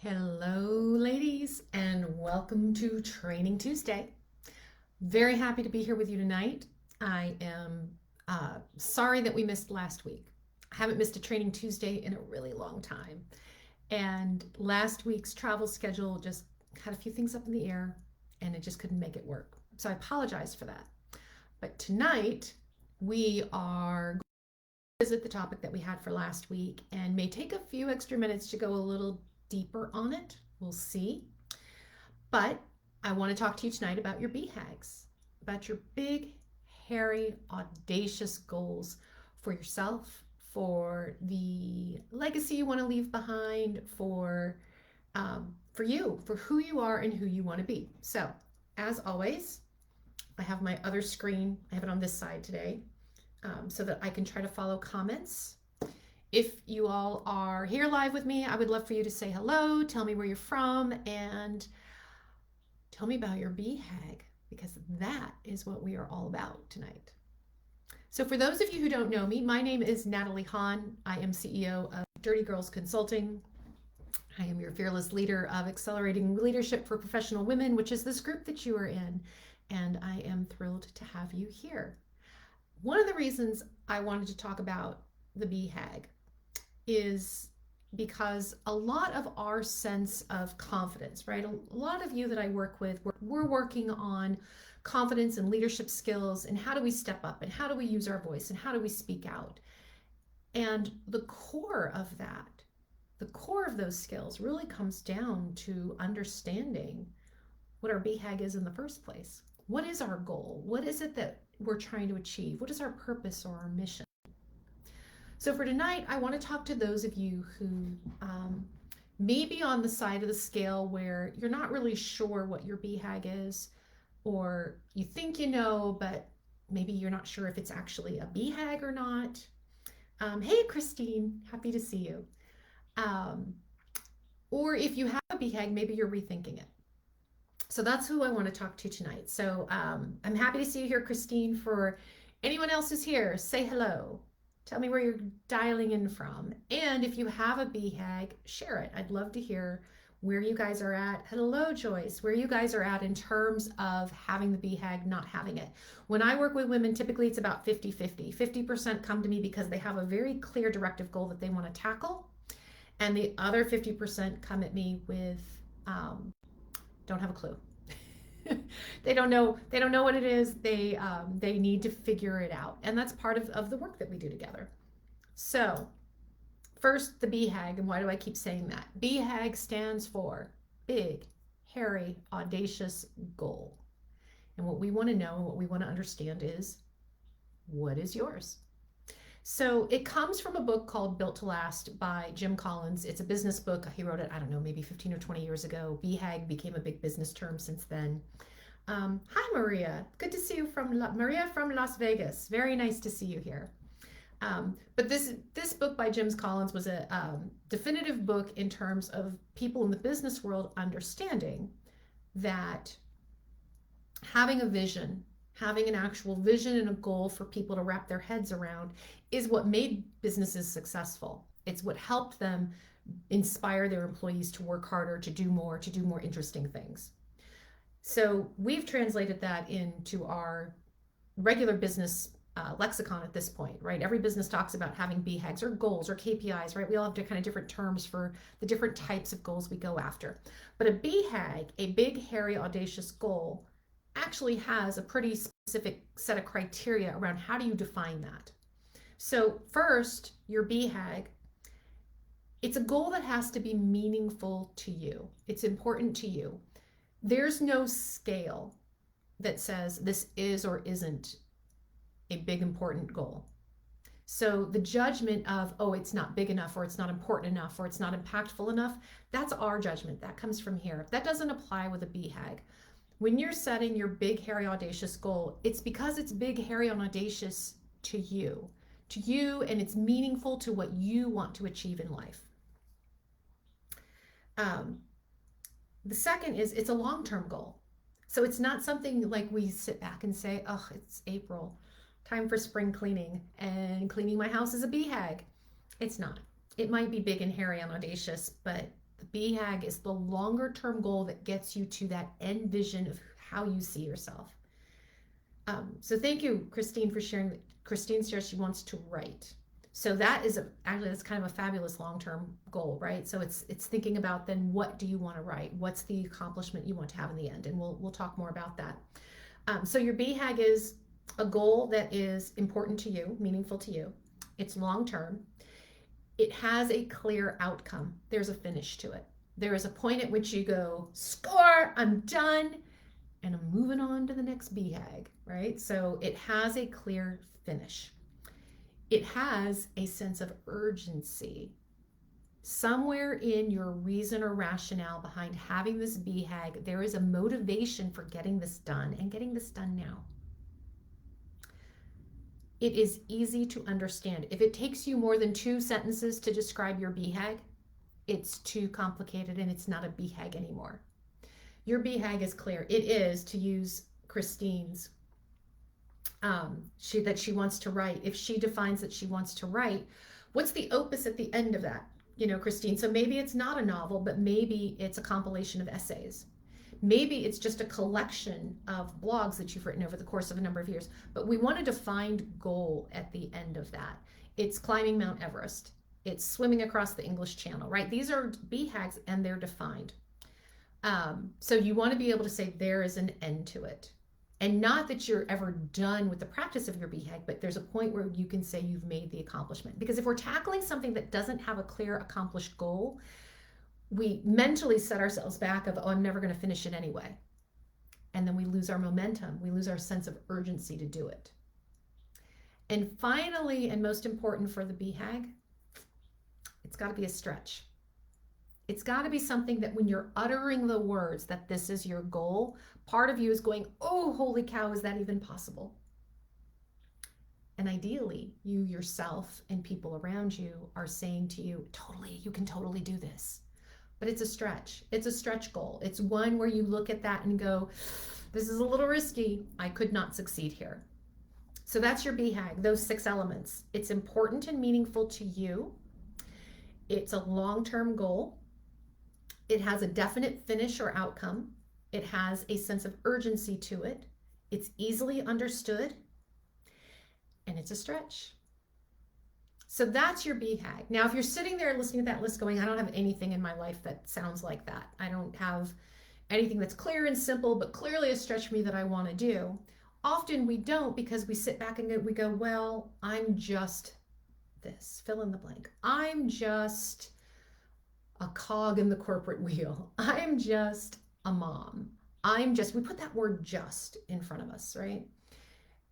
Hello, ladies, and welcome to Training Tuesday. Very happy to be here with you tonight. I am sorry that we missed last week. I haven't missed a Training Tuesday in a really long time. And last week's travel schedule just had a few things up in the air and it just couldn't make it work. So I apologize for that. But tonight we are going to visit the topic that we had for last week and may take a few extra minutes to go a little deeper on it. We'll see. But I want to talk to you tonight about your BHAGs, about your big, hairy, audacious goals for yourself, for the legacy you want to leave behind, for you, for who you are and who you want to be. So, as always, I have my other screen. I have it on this side today, so that I can try to follow comments. If you all are here live with me, I would love for you to say hello, tell me where you're from, and tell me about your BHAG, because that is what we are all about tonight. So for those of you who don't know me, my name is Natalie Hahn. I am CEO of Dirty Girls Consulting. I am your fearless leader of Accelerating Leadership for Professional Women, which is this group that you are in, and I am thrilled to have you here. One of the reasons I wanted to talk about the BHAG is because a lot of our sense of confidence, right? A lot of you that I work with, we're working on confidence and leadership skills and how do we step up and how do we use our voice and how do we speak out? And the core of that, the core of those skills really comes down to understanding what our BHAG is in the first place. What is our goal? What is it that we're trying to achieve? What is our purpose or our mission? So for tonight, I want to talk to those of you who may be on the side of the scale where you're not really sure what your BHAG is, or you think you know, but maybe you're not sure if it's actually a BHAG or not. Hey, Christine, happy to see you. Or if you have a BHAG, maybe you're rethinking it. So that's who I want to talk to tonight. So I'm happy to see you here, Christine. For anyone else who's here, say hello. Tell me where you're dialing in from. And if you have a BHAG, share it. I'd love to hear where you guys are at. Hello, Joyce, where you guys are at in terms of having the BHAG, not having it. When I work with women, typically it's about 50-50. 50% come to me because they have a very clear directive goal that they want to tackle. And the other 50% come at me with, don't have a clue. They don't know what it is. They need to figure it out, and that's part of the work that we do together. So first, the BHAG, and why do I keep saying that? BHAG stands for big, hairy, audacious goal. And what we want to know and what we want to understand is, what is yours? So it comes from a book called Built to Last by Jim Collins. It's a business book. He wrote it, I don't know, maybe 15 or 20 years ago. BHAG became a big business term since then. Hi, Maria. Good to see you Maria from Las Vegas. Very nice to see you here. But this book by Jim Collins was a definitive book in terms of people in the business world understanding that having a vision, having an actual vision and a goal for people to wrap their heads around is what made businesses successful. It's what helped them inspire their employees to work harder, to do more interesting things. So we've translated that into our regular business lexicon at this point, right? Every business talks about having BHAGs or goals or KPIs, right? We all have kind of different terms for the different types of goals we go after. But a BHAG, a big, hairy, audacious goal, actually has a pretty specific set of criteria around how do you define that. So first, your BHAG, it's a goal that has to be meaningful to you. It's important to you. There's no scale that says this is or isn't a big, important goal. So the judgment of, oh, it's not big enough, or it's not important enough, or it's not impactful enough, that's our judgment. That comes from here. That doesn't apply with a BHAG. When you're setting your big, hairy, audacious goal, it's because it's big, hairy, and audacious to you, and it's meaningful to what you want to achieve in life. The second is it's a long-term goal. So it's not something like we sit back and say, oh, it's April, time for spring cleaning, and cleaning my house is a BHAG. It's not. It might be big and hairy and audacious, but The BHAG is the longer term goal that gets you to that end vision of how you see yourself. So thank you, Christine, for sharing. Christine shares she wants to write. So that is actually that's kind of a fabulous long-term goal, right? So it's thinking about then what do you want to write? What's the accomplishment you want to have in the end? And we'll talk more about that. So your BHAG is a goal that is important to you, meaningful to you. It's long-term. It has a clear outcome. There's a finish to it. There is a point at which you go, score, I'm done, and I'm moving on to the next BHAG, right? So it has a clear finish. It has a sense of urgency. Somewhere in your reason or rationale behind having this BHAG, there is a motivation for getting this done and getting this done now. It is easy to understand. If it takes you more than 2 sentences to describe your BHAG, it's too complicated and it's not a BHAG anymore. Your BHAG is clear. It is, to use Christine's, that she wants to write. If she defines that she wants to write, what's the opus at the end of that? You know, Christine, so maybe it's not a novel, but maybe it's a compilation of essays. Maybe it's just a collection of blogs that you've written over the course of a number of years. But we want a defined goal at the end of that. It's climbing Mount Everest. It's swimming across the English Channel, right? These are BHAGs and they're defined. So you want to be able to say there is an end to it. And not that you're ever done with the practice of your BHAG, but there's a point where you can say you've made the accomplishment. Because if we're tackling something that doesn't have a clear accomplished goal, we mentally set ourselves back of, oh, I'm never going to finish it anyway. And then we lose our momentum. We lose our sense of urgency to do it. And finally, and most important for the BHAG, it's got to be a stretch. It's got to be something that when you're uttering the words that this is your goal, part of you is going, oh, holy cow, is that even possible? And ideally, you yourself and people around you are saying to you, totally, you can totally do this. But it's a stretch. It's a stretch goal. It's one where you look at that and go, this is a little risky. I could not succeed here. So that's your BHAG, those 6 elements. It's important and meaningful to you. It's a long-term goal. It has a definite finish or outcome. It has a sense of urgency to it. It's easily understood. And it's a stretch. So that's your BHAG. Now, if you're sitting there listening to that list going, I don't have anything in my life that sounds like that. I don't have anything that's clear and simple, but clearly a stretch for me that I want to do. Often we don't, because we sit back and we go, well, I'm just this, fill in the blank. I'm just a cog in the corporate wheel. I'm just a mom. We put that word just in front of us, right?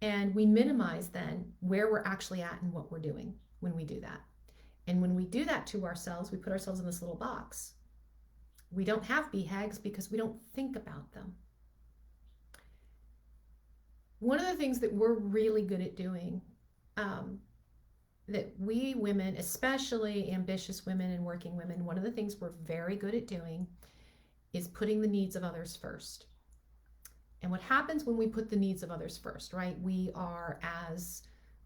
And we minimize then where we're actually at and what we're doing when we do that. And when we do that to ourselves, we put ourselves in this little box. We don't have BHAGs because we don't think about them. One of the things that we're really good at doing, that we women, especially ambitious women and working women, one of the things we're very good at doing is putting the needs of others first. And what happens when we put the needs of others first, right? We are, as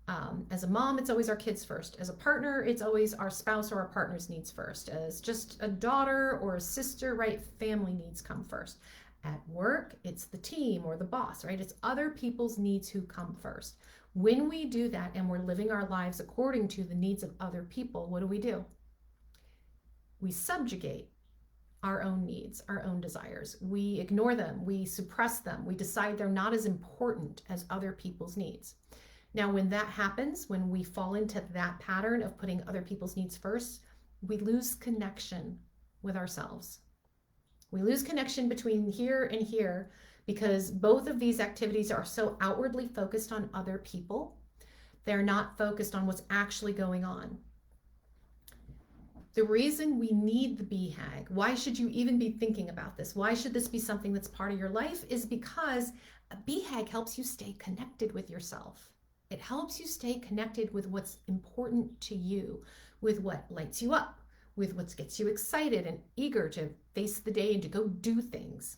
a mom, it's always our kids first. As a partner, it's always our spouse or our partner's needs first. As just a daughter or a sister, right? Family needs come first. At work, it's the team or the boss, right? It's other people's needs who come first. When we do that and we're living our lives according to the needs of other people, what do? We subjugate our own needs, our own desires. We ignore them, we suppress them, we decide they're not as important as other people's needs. Now, when that happens, when we fall into that pattern of putting other people's needs first, we lose connection with ourselves. We lose connection between here and here because both of these activities are so outwardly focused on other people. They're not focused on what's actually going on. The reason we need the BHAG, why should you even be thinking about this? Why should this be something that's part of your life? Is because a BHAG helps you stay connected with yourself. It helps you stay connected with what's important to you, with what lights you up, with what gets you excited and eager to face the day and to go do things.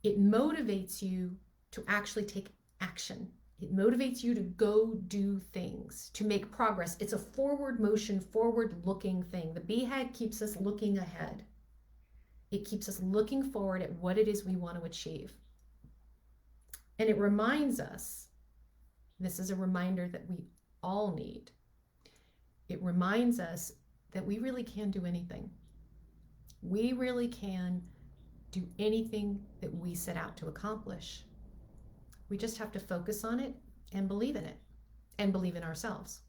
It motivates you to actually take action. It motivates you to go do things, to make progress. It's a forward motion, forward looking thing. The BHAG keeps us looking ahead. It keeps us looking forward at what it is we want to achieve. And it reminds us, this is a reminder that we all need. It reminds us that we really can do anything. We really can do anything that we set out to accomplish. We just have to focus on it and believe in it and believe in ourselves.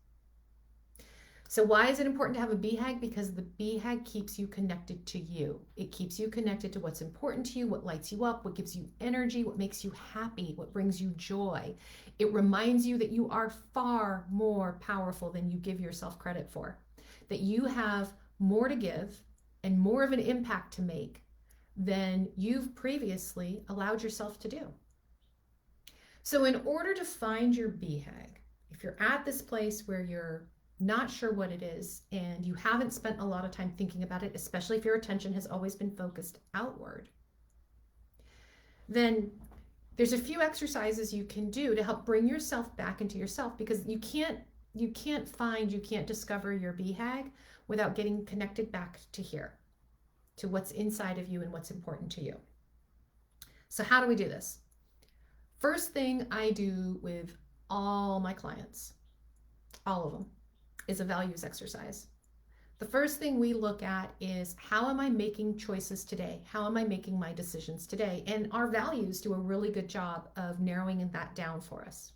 So why is it important to have a BHAG? Because the BHAG keeps you connected to you. It keeps you connected to what's important to you, what lights you up, what gives you energy, what makes you happy, what brings you joy. It reminds you that you are far more powerful than you give yourself credit for, that you have more to give and more of an impact to make than you've previously allowed yourself to do. So in order to find your BHAG, if you're at this place where you're not sure what it is and you haven't spent a lot of time thinking about it, especially if your attention has always been focused outward, then there's a few exercises you can do to help bring yourself back into yourself, because you can't discover your BHAG without getting connected back to here, to what's inside of you and what's important to you. So how do we do this? First thing I do with all my clients, all of them, is a values exercise. The first thing we look at is, how am I making choices today? How am I making my decisions today? And our values do a really good job of narrowing that down for us.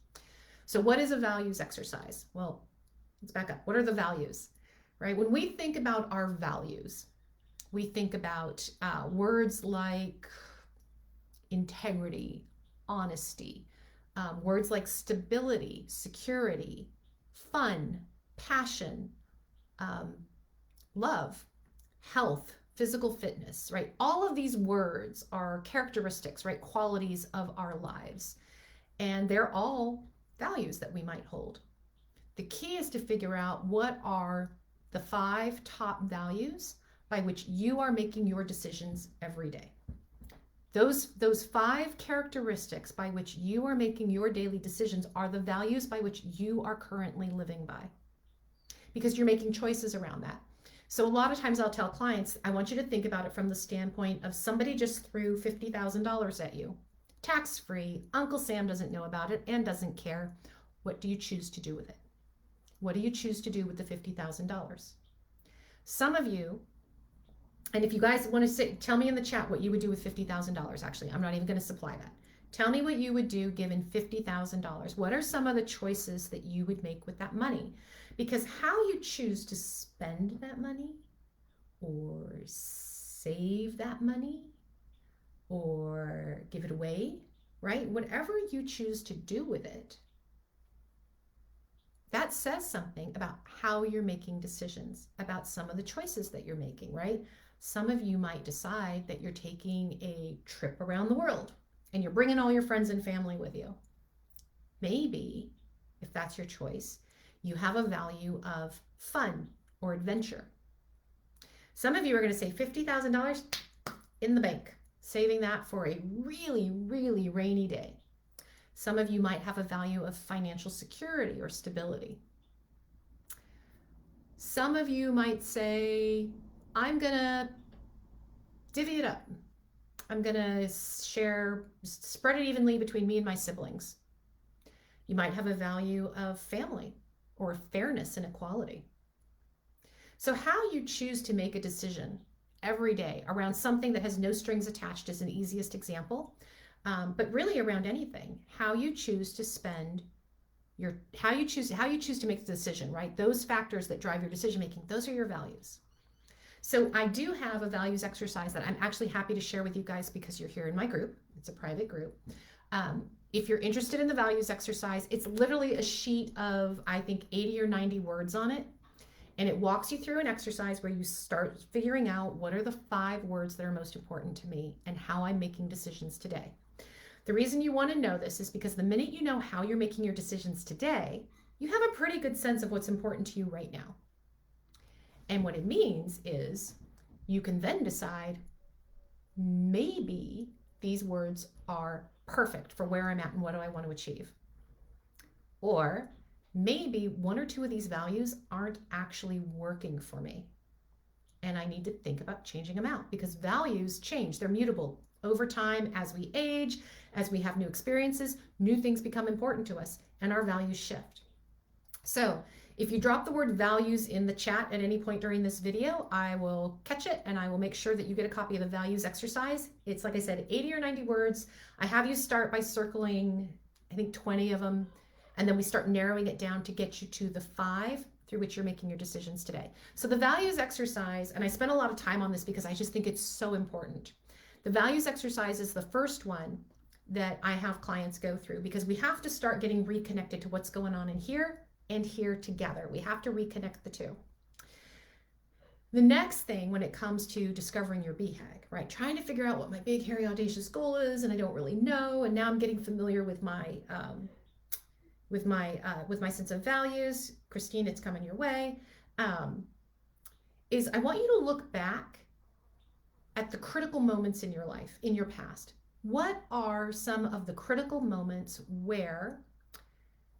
So what is a values exercise? Well, let's back up. What are the values, right? When we think about our values, we think about words like integrity, honesty, words like stability, security, fun, passion, love, health, physical fitness, right? All of these words are characteristics, right? Qualities of our lives. And they're all values that we might hold. The key is to figure out what are the 5 top values by which you are making your decisions every day. Those 5 characteristics by which you are making your daily decisions are the values by which you are currently living by, because you're making choices around that. So a lot of times I'll tell clients, I want you to think about it from the standpoint of somebody just threw $50,000 at you, tax-free. Uncle Sam doesn't know about it and doesn't care. What do you choose to do with it? What do you choose to do with the $50,000? Some of you, and if you guys want to say, tell me in the chat what you would do with $50,000. Actually, I'm not even going to supply that. Tell me what you would do given $50,000. What are some of the choices that you would make with that money? Because how you choose to spend that money, or save that money, or give it away, right? Whatever you choose to do with it, that says something about how you're making decisions, about some of the choices that you're making, right? Some of you might decide that you're taking a trip around the world and you're bringing all your friends and family with you. Maybe, if that's your choice, you have a value of fun or adventure. Some of you are going to say $50,000 in the bank, saving that for a really, really rainy day. Some of you might have a value of financial security or stability. Some of you might say, I'm going to divvy it up. I'm going to spread it evenly between me and my siblings. You might have a value of family or fairness and equality. So how you choose to make a decision every day around something that has no strings attached is an easiest example. But really around anything, how you choose to spend how you choose to make the decision, right? Those factors that drive your decision making, those are your values. So I do have a values exercise that I'm actually happy to share with you guys because you're here in my group. It's a private group. If you're interested in the values exercise, it's literally a sheet of, I think, 80 or 90 words on it. And it walks you through an exercise where you start figuring out what are the 5 words that are most important to me and how I'm making decisions today. The reason you want to know this is because the minute you know how you're making your decisions today, you have a pretty good sense of what's important to you right now. And what it means is you can then decide, maybe these words are perfect for where I'm at and what do I want to achieve. Or maybe 1 or 2 of these values aren't actually working for me. and I need to think about changing them out because values change. They're mutable over time. As we age, as we have new experiences, new things become important to us and our values shift. So if you drop the word values in the chat at any point during this video, I will catch it and I will make sure that you get a copy of the values exercise. It's, like I said, 80 or 90 words. I have you start by circling, I think 20 of them, and then we start narrowing it down to get you to the 5 through which you're making your decisions today. So the values exercise, and I spent a lot of time on this because I just think it's so important. The values exercise is the first one that I have clients go through because we have to start getting reconnected to what's going on in here and here together. We have to reconnect the two. The next thing when it comes to discovering your BHAG, right? Trying to figure out what my big, hairy, audacious goal is, and I don't really know. And now I'm getting familiar with my sense of values. Christine, it's coming your way. Is I want you to look back at the critical moments in your life, in your past. What are some of the critical moments where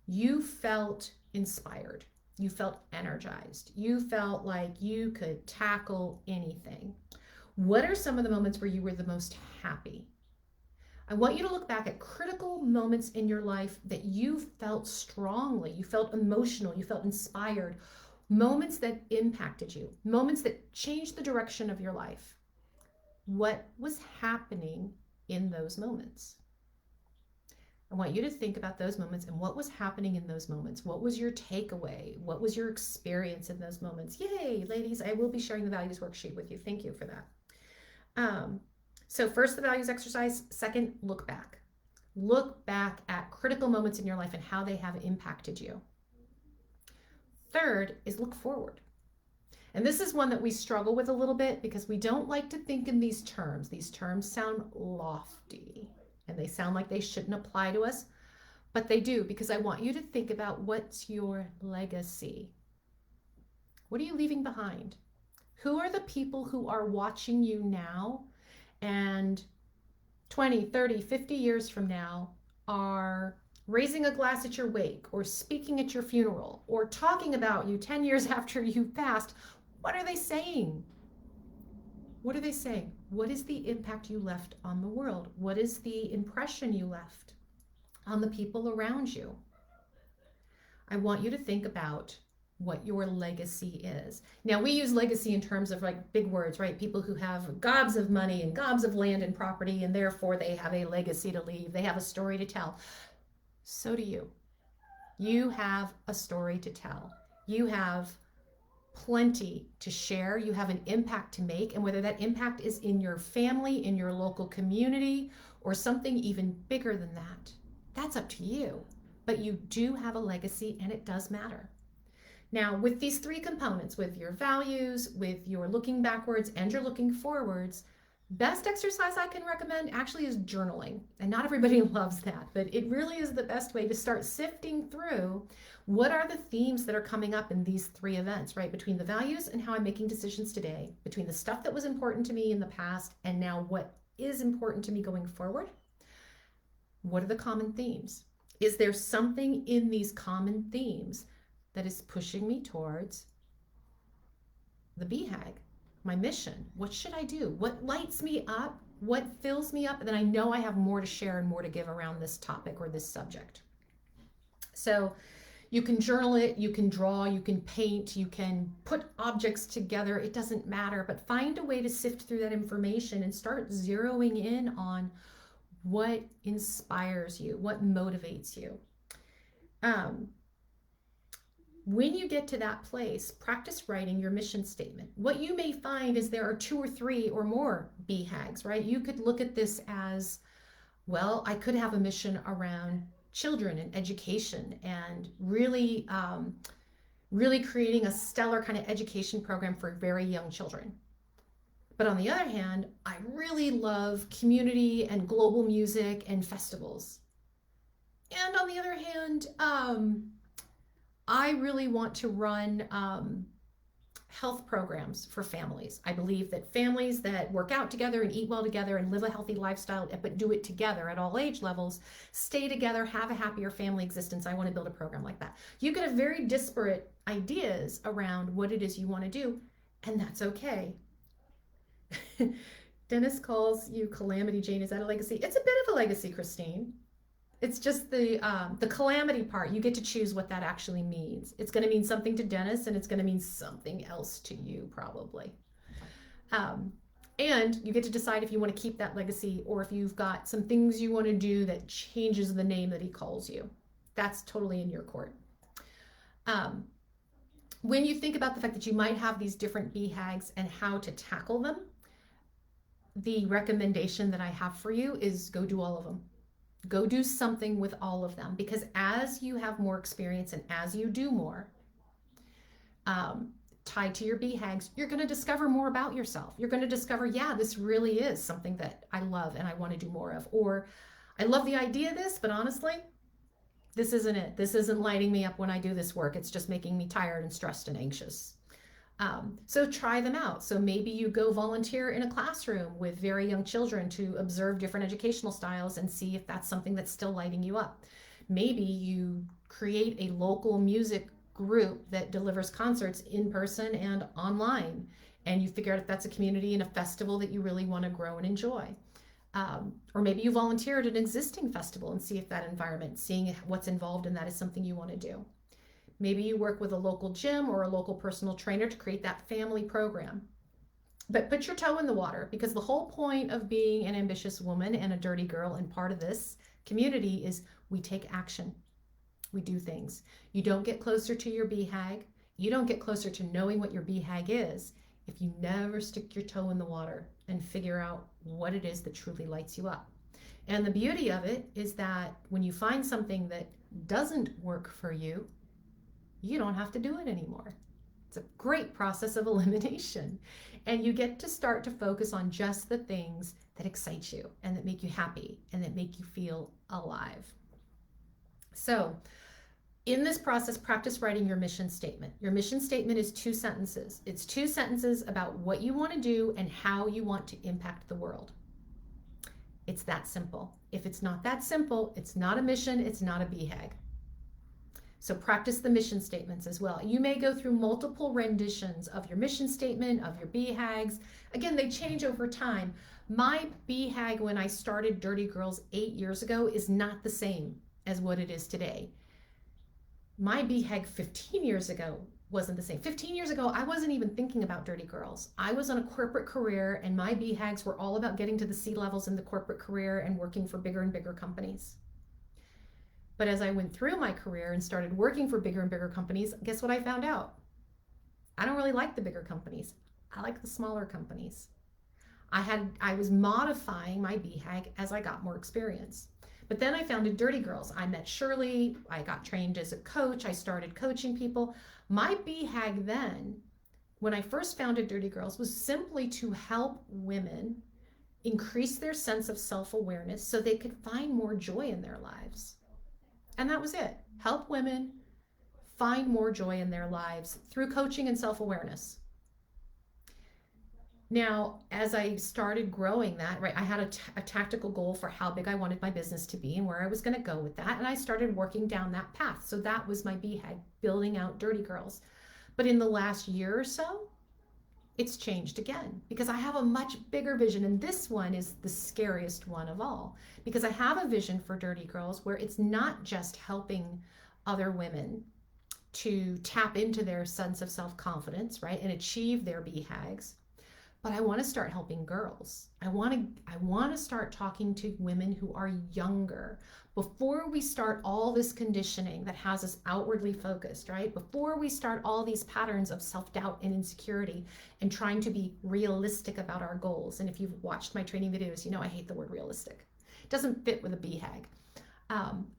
you felt inspired, you felt energized, you felt like you could tackle anything? What are some of the moments where you were the most happy? I want you to look back at critical moments in your life that you felt strongly, you felt emotional, you felt inspired, moments that impacted you, moments that changed the direction of your life. What was happening in those moments? I want you to think about those moments and what was happening in those moments. What was your takeaway? What was your experience in those moments? Yay, ladies, I will be sharing the values worksheet with you. Thank you for that. So first, the values exercise. Second, look back. Look back at critical moments in your life and how they have impacted you. Third is look forward. And this is one that we struggle with a little bit because we don't like to think in these terms. These terms sound lofty and they sound like they shouldn't apply to us, but they do, because I want you to think about what's your legacy. What are you leaving behind? Who are the people who are watching you now and 20, 30, 50 years from now are raising a glass at your wake or speaking at your funeral or talking about you 10 years after you've passed? What are they saying? What are they saying? What is the impact you left on the world? What is the impression you left on the people around you? I want you to think about what your legacy is. Now, we use legacy in terms of like big words, right? People who have gobs of money and gobs of land and property, and therefore they have a legacy to leave. They have a story to tell. So do you. You have a story to tell. You have plenty to share. You have an impact to make, and whether that impact is in your family, in your local community, or something even bigger than that, that's up to you. But you do have a legacy, and it does matter. Now, with these 3 components, with your values, with your looking backwards, and your looking forwards, best exercise I can recommend actually is journaling. And not everybody loves that, but it really is the best way to start sifting through what are the themes that are coming up in these 3 events, right? Between the values and how I'm making decisions today, between the stuff that was important to me in the past and now what is important to me going forward. What are the common themes? Is there something in these common themes that is pushing me towards the BHAG, my mission? What should I do? What lights me up? What fills me up? And then I know I have more to share and more to give around this topic or this subject. So you can journal it, you can draw, you can paint, you can put objects together. It doesn't matter, but find a way to sift through that information and start zeroing in on what inspires you, what motivates you. When you get to that place, practice writing your mission statement. What you may find is there are 2 or 3 or more BHAGs, right? You could look at this as, well, I could have a mission around children and education and really creating a stellar kind of education program for very young children. But on the other hand, I really love community and global music and festivals. And on the other hand, I really want to run health programs for families. I believe that families that work out together and eat well together and live a healthy lifestyle, but do it together at all age levels, stay together, have a happier family existence. I want to build a program like that. You could have very disparate ideas around what it is you want to do, And that's okay. Dennis calls you Calamity Jane. Is that a legacy? It's a bit of a legacy, Christine. It's just the calamity part. You get to choose what that actually means. It's going to mean something to Dennis, and it's going to mean something else to you, probably. Um, and you get to decide if you want to keep that legacy or if you've got some things you want to do that changes the name that he calls you. That's totally in your court. Um, when you think about the fact that you might have these different BHAGs and how to tackle them, the recommendation that I have for you is go do all of them. Go do something with all of them, because as you have more experience and as you do more, tied to your BHAGs, you're going to discover more about yourself. You're going to discover, yeah, this really is something that I love and I want to do more of. Or I love the idea of this, but honestly, this isn't it. This isn't lighting me up when I do this work. It's just making me tired and stressed and anxious. So try them out. So maybe you go volunteer in a classroom with very young children to observe different educational styles and see if that's something that's still lighting you up. Maybe you create a local music group that delivers concerts in person and online, and you figure out if that's a community and a festival that you really want to grow and enjoy. Or maybe you volunteer at an existing festival and see if that environment, seeing what's involved in that, is something you want to do. Maybe you work with a local gym or a local personal trainer to create that family program. But put your toe in the water, because the whole point of being an ambitious woman and a dirty girl and part of this community is we take action. We do things. You don't get closer to your BHAG. You don't get closer to knowing what your BHAG is if you never stick your toe in the water and figure out what it is that truly lights you up. And the beauty of it is that when you find something that doesn't work for you, you don't have to do it anymore. It's a great process of elimination. And you get to start to focus on just the things that excite you and that make you happy and that make you feel alive. So in this process, practice writing your mission statement. Your mission statement is 2 sentences. It's 2 sentences about what you want to do and how you want to impact the world. It's that simple. If it's not that simple, it's not a mission, it's not a BHAG. So practice the mission statements as well. You may go through multiple renditions of your mission statement, of your BHAGs. Again, they change over time. My BHAG when I started Dirty Girls 8 years ago is not the same as what it is today. My BHAG 15 years ago wasn't the same. 15 years ago, I wasn't even thinking about Dirty Girls. I was on a corporate career, and my BHAGs were all about getting to the C levels in the corporate career and working for bigger and bigger companies. But as I went through my career and started working for bigger and bigger companies, guess what I found out? I don't really like the bigger companies. I like the smaller companies. I was modifying my BHAG as I got more experience. But then I founded Dirty Girls. I met Shirley. I got trained as a coach. I started coaching people. My BHAG then, when I first founded Dirty Girls, was simply to help women increase their sense of self-awareness so they could find more joy in their lives. And that was it. Help women find more joy in their lives through coaching and self-awareness. Now, as I started growing that, right, I had a tactical goal for how big I wanted my business to be and where I was going to go with that. And I started working down that path. So that was my BHAG, building out Dirty Girls. But in the last year or so, it's changed again because I have a much bigger vision. And this one is the scariest one of all, because I have a vision for Dirty Girls where it's not just helping other women to tap into their sense of self-confidence, right, and achieve their BHAGs, but I want to start helping girls. I want to start talking to women who are younger before we start all this conditioning that has us outwardly focused, right? Before we start all these patterns of self-doubt and insecurity and trying to be realistic about our goals. And if you've watched my training videos, you know I hate the word realistic. It doesn't fit with a BHAG.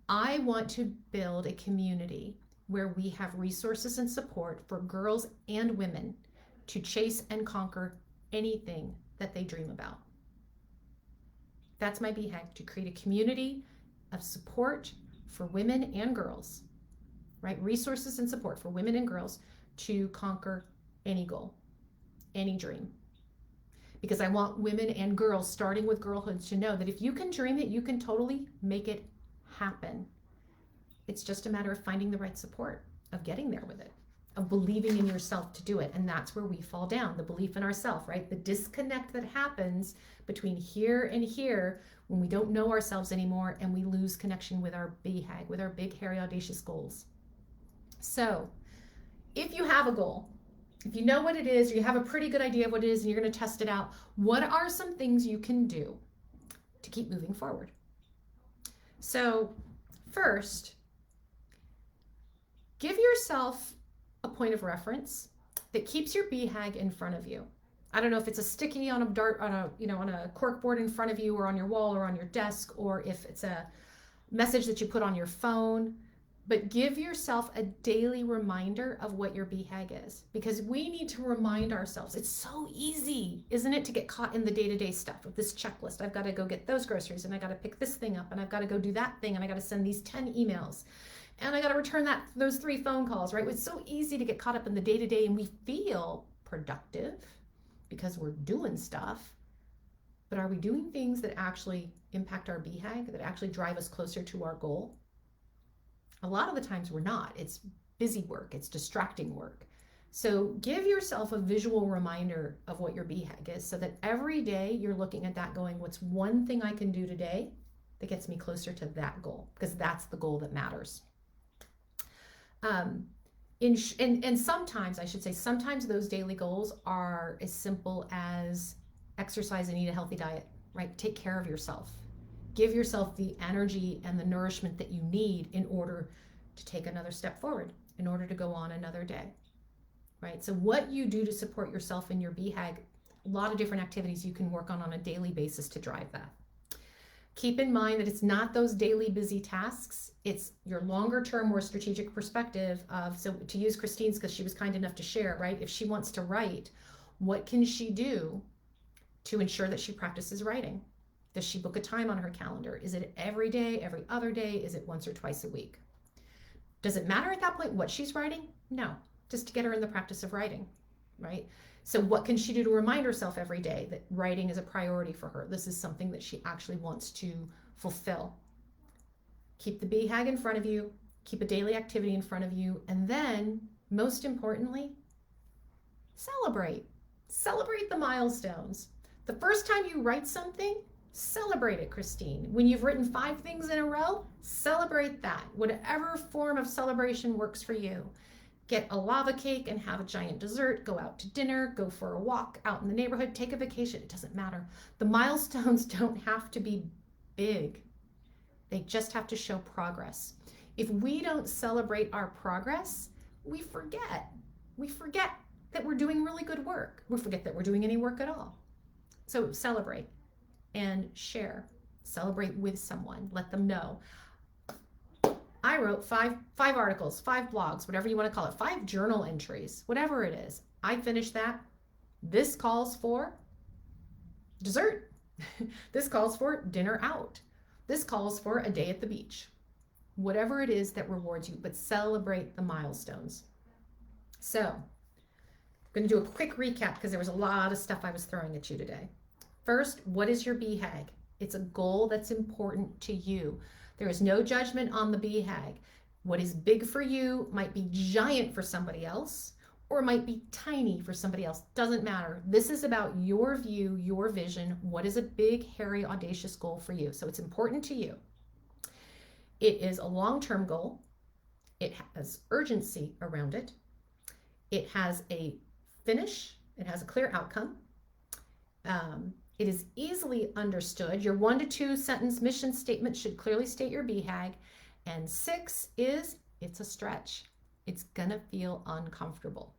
I want to build a community where we have resources and support for girls and women to chase and conquer anything that they dream about. That's my BHAG, to create a community of support for women and girls, right? Resources and support for women and girls to conquer any goal, any dream. Because I want women and girls, starting with girlhood, to know that if you can dream it, you can totally make it happen. It's just a matter of finding the right support, of getting there with it. of believing in yourself to do it. And that's where we fall down, the belief in ourselves, right? The disconnect that happens between here and here when we don't know ourselves anymore and we lose connection with our BHAG, with our big, hairy, audacious goals. So if you have a goal, if you know what it is, or you have a pretty good idea of what it is and you're going to test it out, what are some things you can do to keep moving forward? So first, give yourself a point of reference that keeps your BHAG in front of you. I don't know if it's a sticky on a dart on a cork board in front of you, or on your wall, or on your desk, or if it's a message that you put on your phone. But give yourself a daily reminder of what your BHAG is, because we need to remind ourselves. It's so easy, isn't it, to get caught in the day-to-day stuff of this checklist. I've got to go get those groceries, and I got to pick this thing up, and I've got to go do that thing, and I got to send these 10 emails, and I got to return those 3 phone calls, right? It's so easy to get caught up in the day-to-day, and we feel productive because we're doing stuff. But are we doing things that actually impact our BHAG, that actually drive us closer to our goal? A lot of the times we're not. It's busy work. It's distracting work. So give yourself a visual reminder of what your BHAG is, so that every day you're looking at that going, what's one thing I can do today that gets me closer to that goal? Because that's the goal that matters. And sometimes, I should say, sometimes those daily goals are as simple as exercise and eat a healthy diet, right? Take care of yourself. Give yourself the energy and the nourishment that you need in order to take another step forward, in order to go on another day, right? So what you do to support yourself in your BHAG, a lot of different activities you can work on a daily basis to drive that. Keep in mind that it's not those daily busy tasks. It's your longer term, more strategic perspective of, so to use Christine's, because she was kind enough to share, right? If she wants to write, what can she do to ensure that she practices writing? Does she book a time on her calendar? Is it every day, every other day? Is it once or twice a week? Does it matter at that point what she's writing? No, just to get her in the practice of writing, right? So what can she do to remind herself every day that writing is a priority for her? This is something that she actually wants to fulfill. Keep the BHAG in front of you, keep a daily activity in front of you, and then, most importantly, celebrate. Celebrate the milestones. The first time you write something, celebrate it, Christine. When you've written 5 things in a row, celebrate that. Whatever form of celebration works for you. Get a lava cake and have a giant dessert. Go out to dinner, go for a walk out in the neighborhood, take a vacation. It doesn't matter. The milestones don't have to be big. They just have to show progress. If we don't celebrate our progress, we forget. We forget that we're doing really good work. We forget that we're doing any work at all. So celebrate and share. Celebrate with someone. Let them know. I wrote 5 articles, 5 blogs, whatever you want to call it, 5 journal entries, whatever it is. I finished that. This calls for dessert. This calls for dinner out. This calls for a day at the beach. Whatever it is that rewards you, but celebrate the milestones. So I'm going to do a quick recap because there was a lot of stuff I was throwing at you today. First, what is your BHAG? It's a goal that's important to you. There is no judgment on the BHAG. What is big for you might be giant for somebody else, or might be tiny for somebody else. Doesn't matter. This is about your view, your vision. What is a big, hairy, audacious goal for you? So it's important to you. It is a long-term goal. It has urgency around it. It has a finish. It has a clear outcome. It is easily understood. Your 1 to 2 sentence mission statement should clearly state your BHAG. And 6 is, it's a stretch. It's gonna feel uncomfortable.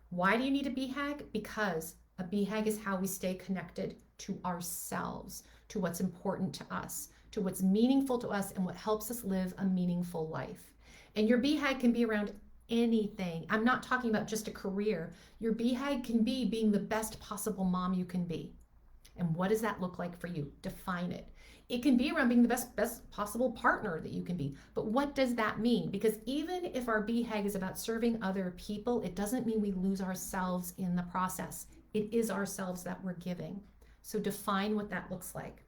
Why do you need a BHAG? Because a BHAG is how we stay connected to ourselves, to what's important to us, to what's meaningful to us, and what helps us live a meaningful life. And your BHAG can be around anything. I'm not talking about just a career. Your BHAG can be being the best possible mom you can be. And what does that look like for you? Define it. It can be around being the best possible partner that you can be. But what does that mean? Because even if our BHAG is about serving other people, it doesn't mean we lose ourselves in the process. It is ourselves that we're giving. So define what that looks like.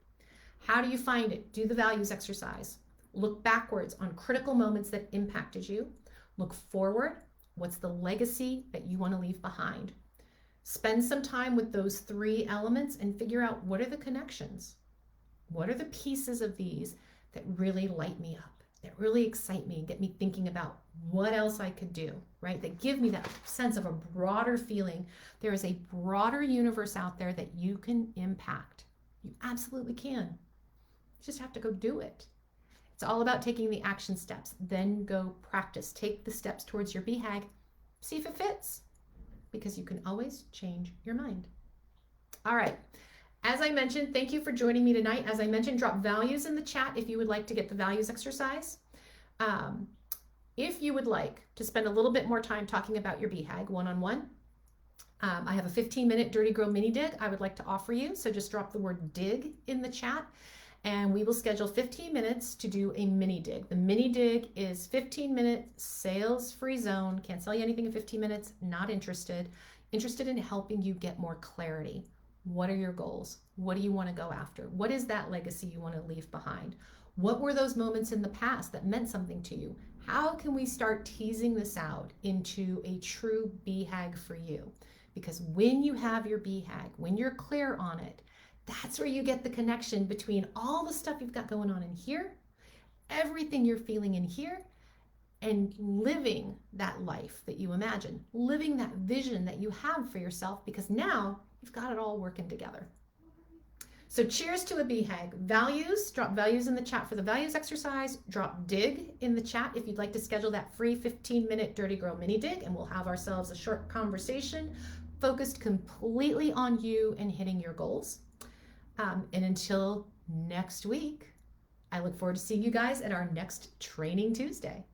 How do you find it? Do the values exercise. Look backwards on critical moments that impacted you. Look forward What's the legacy that you want to leave behind? Spend some time with those 3 elements and figure out, what are the connections? What are the pieces of these that really light me up, that really excite me and get me thinking about what else I could do, right? That give me that sense of a broader feeling. There is a broader universe out there that you can impact. You absolutely can. You just have to go do it. It's all about taking the action steps. Then go practice. Take the steps towards your BHAG. See if it fits, because you can always change your mind. All right. As I mentioned, thank you for joining me tonight. As I mentioned, drop values in the chat if you would like to get the values exercise. If you would like to spend a little bit more time talking about your BHAG one-on-one, I have a 15-minute Dirty Girl mini dig I would like to offer you. So just drop the word dig in the chat, and we will schedule 15 minutes to do a mini dig. The mini dig is 15-minute sales-free zone. Can't sell you anything in 15 minutes. Not interested. Interested in helping you get more clarity. What are your goals? What do you want to go after? What is that legacy you want to leave behind? What were those moments in the past that meant something to you? How can we start teasing this out into a true BHAG for you? Because when you have your BHAG, when you're clear on it, that's where you get the connection between all the stuff you've got going on in here, everything you're feeling in here, and living that life that you imagine, living that vision that you have for yourself, because now you've got it all working together. So cheers to a BHAG. Values, drop values in the chat for the values exercise. Drop dig in the chat if you'd like to schedule that free 15-minute Dirty Girl mini dig, and we'll have ourselves a short conversation focused completely on you and hitting your goals. And until next week, I look forward to seeing you guys at our next Training Tuesday.